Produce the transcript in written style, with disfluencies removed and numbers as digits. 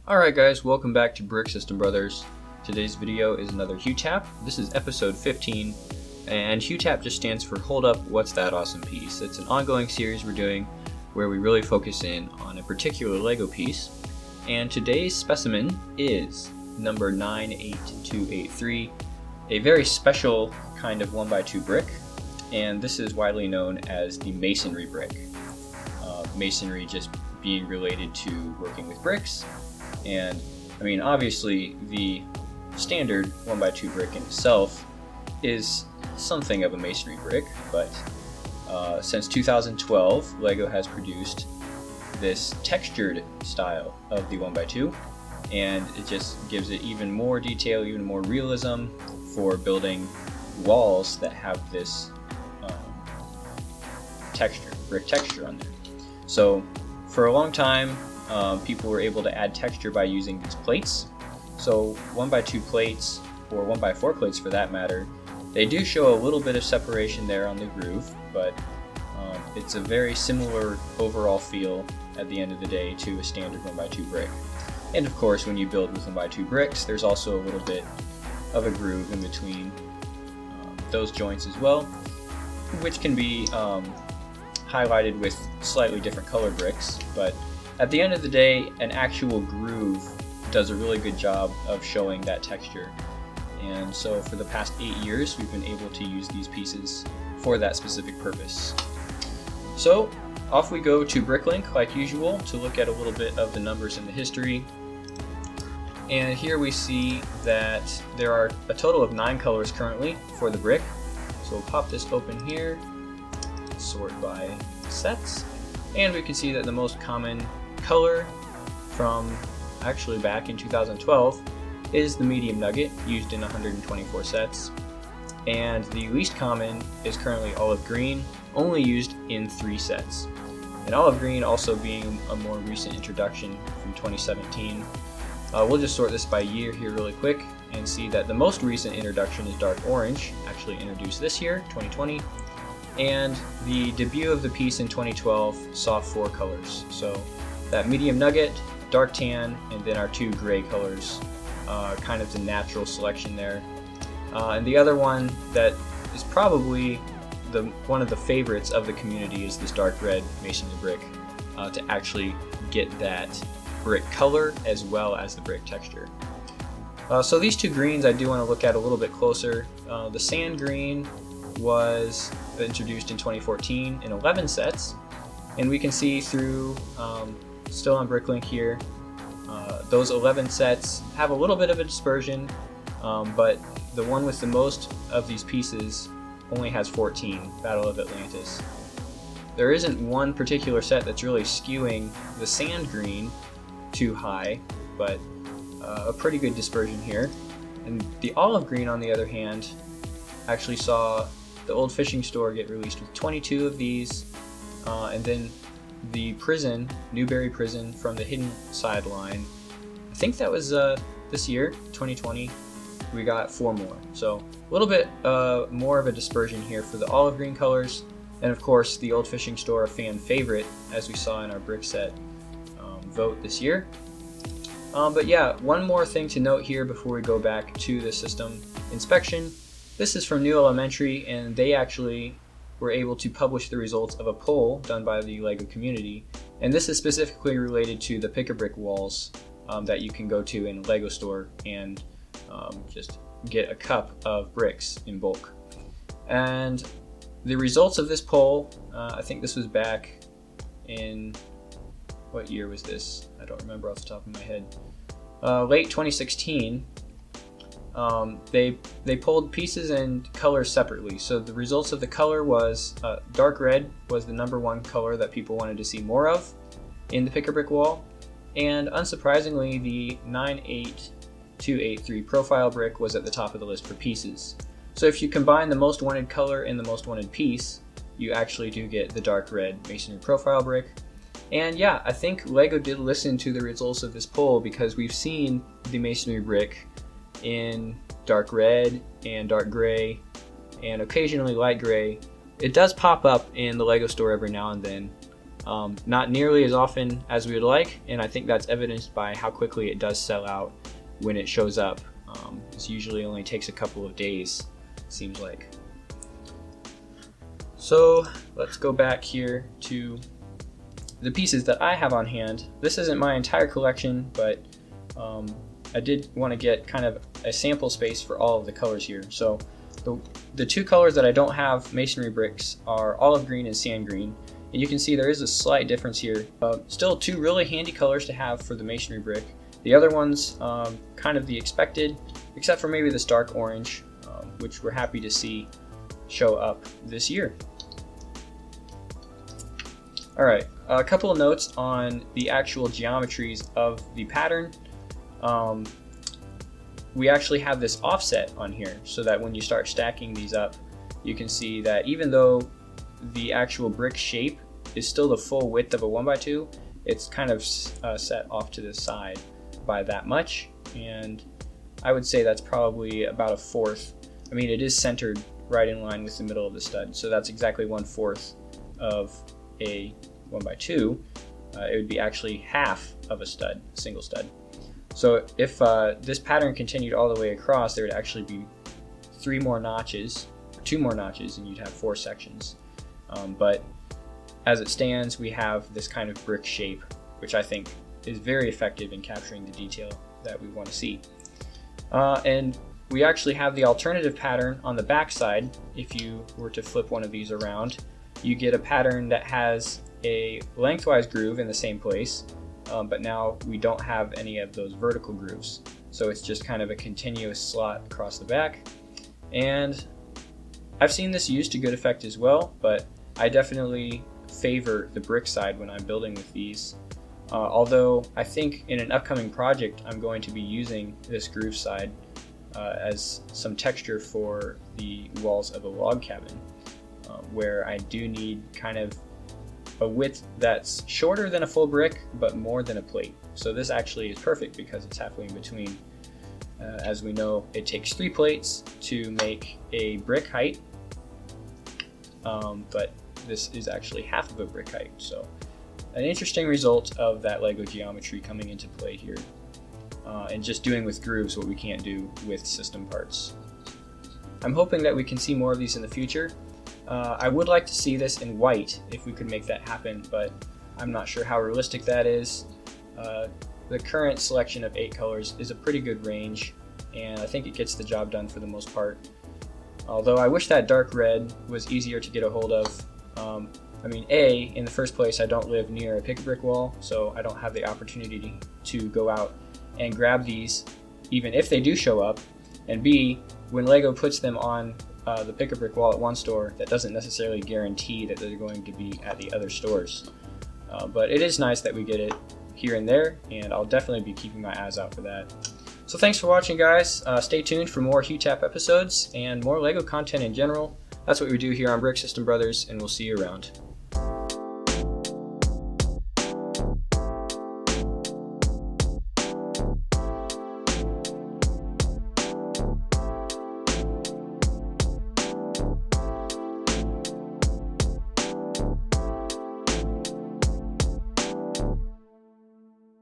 Alright guys, welcome back to Brick System Brothers. Today's video is another HUWTAP. This is episode 15, and HUWTAP just stands for Hold Up, What's That Awesome Piece? It's an ongoing series we're doing where we really focus in on a particular LEGO piece. And today's specimen is number 98283, a very special kind of 1x2 brick, and this is widely known as the masonry brick. Masonry just being related to working with bricks. And I mean, obviously the standard 1x2 brick in itself is something of a masonry brick, but since 2012 LEGO has produced this textured style of the 1x2, and it just gives it even more detail, even more realism for building walls that have this texture, brick texture on there. So for a long time people were able to add texture by using these plates. So 1x2 plates, or 1x4 plates for that matter, they do show a little bit of separation there on the groove, but it's a very similar overall feel at the end of the day to a standard 1x2 brick. And of course, when you build with 1x2 bricks, there's also a little bit of a groove in between those joints as well, which can be highlighted with slightly different color bricks, but at the end of the day, an actual groove does a really good job of showing that texture. And so for the past 8 years, we've been able to use these pieces for that specific purpose. So off we go to Bricklink like usual to look at a little bit of the numbers and the history. And here we see that there are a total of 9 colors currently for the brick. So we'll pop this open here, sort by sets, and we can see that the most common color from actually back in 2012 is the medium nugget, used in 124 sets, and the least common is currently olive green, only used in 3 sets. And olive green also being a more recent introduction from 2017. We'll just sort this by year here really quick and see that the most recent introduction is dark orange, actually introduced this year, 2020. And the debut of the piece in 2012 saw 4 colors. So that medium nugget, dark tan, and then our 2 gray colors, kind of the natural selection there. And the other one that is probably one of the favorites of the community is this dark red masonry brick, to actually get that brick color as well as the brick texture. So these 2 greens I do want to look at a little bit closer. The sand green was introduced in 2014 in 11 sets, and we can see through, still on Bricklink here, those 11 sets have a little bit of a dispersion, but the one with the most of these pieces only has 14, Battle of Atlantis. There isn't one particular set that's really skewing the sand green too high, but a pretty good dispersion here. And the olive green, on the other hand, actually saw the old fishing store get released with 22 of these, and then the prison, Newberry Prison from the Hidden Side line, I think that was this year, 2020, we got 4 more. So a little bit more of a dispersion here for the olive green colors, and of course the old fishing store, a fan favorite, as we saw in our brick set vote this year. But yeah, one more thing to note here before we go back to the system inspection. This is from New Elementary, and they actually were able to publish the results of a poll done by the LEGO community, and this is specifically related to the pick-a-brick walls that you can go to in a LEGO store and just get a cup of bricks in bulk. And the results of this poll, I think this was back in, what year was this? I don't remember off the top of my head. Late 2016. They pulled pieces and colors separately. So the results of the color was dark red was the #1 color that people wanted to see more of in the pick-a-brick wall, and unsurprisingly the 98283 profile brick was at the top of the list for pieces. So if you combine the most wanted color and the most wanted piece, you actually do get the dark red masonry profile brick. And yeah, I think LEGO did listen to the results of this poll, because we've seen the masonry brick in dark red and dark gray and occasionally light gray. It does pop up in the LEGO store every now and then, Not nearly as often as we would like, and I think that's evidenced by how quickly it does sell out when it shows up. It usually only takes a couple of days, seems like. So let's go back here to the pieces that I have on hand. This isn't my entire collection, but I did want to get kind of a sample space for all of the colors here. So the two colors that I don't have masonry bricks are olive green and sand green. And you can see there is a slight difference here. Still two really handy colors to have for the masonry brick. The other one's kind of the expected, except for maybe this dark orange, which we're happy to see show up this year. Alright, a couple of notes on the actual geometries of the pattern. We actually have this offset on here so that when you start stacking these up, you can see that even though the actual brick shape is still the full width of a 1x2, it's kind of set off to the side by that much, and I would say that's probably about a fourth. I mean, it is centered right in line with the middle of the stud, so that's exactly 1/4 of a 1x2. It would be actually half of a stud, a single stud. So if this pattern continued all the way across, there would actually be 2 more notches, and you'd have 4 sections. But as it stands, we have this kind of brick shape, which I think is very effective in capturing the detail that we want to see. And we actually have the alternative pattern on the back side. If you were to flip one of these around, you get a pattern that has a lengthwise groove in the same place, but now we don't have any of those vertical grooves. So it's just kind of a continuous slot across the back. And I've seen this used to good effect as well, but I definitely favor the brick side when I'm building with these. Although I think in an upcoming project I'm going to be using this groove side as some texture for the walls of a log cabin, where I do need kind of a width that's shorter than a full brick but more than a plate. So this actually is perfect because it's halfway in between. As we know, it takes 3 plates to make a brick height, but this is actually half of a brick height. So an interesting result of that Lego geometry coming into play here, and just doing with grooves what we can't do with system parts. I'm hoping that we can see more of these in the future. I would like to see this in white if we could make that happen, but I'm not sure how realistic that is. The current selection of 8 colors is a pretty good range, and I think it gets the job done for the most part. Although I wish that dark red was easier to get a hold of. I mean, A, in the first place, I don't live near a pick-a-brick wall, so I don't have the opportunity to go out and grab these, even if they do show up. And B, when Lego puts them on the pick-a-brick wall at one store, that doesn't necessarily guarantee that they're going to be at the other stores. But it is nice that we get it here and there, and I'll definitely be keeping my eyes out for that. So thanks for watching, guys. Stay tuned for more HUWTAP episodes and more Lego content in general. That's what we do here on Brick System Brothers, and we'll see you around.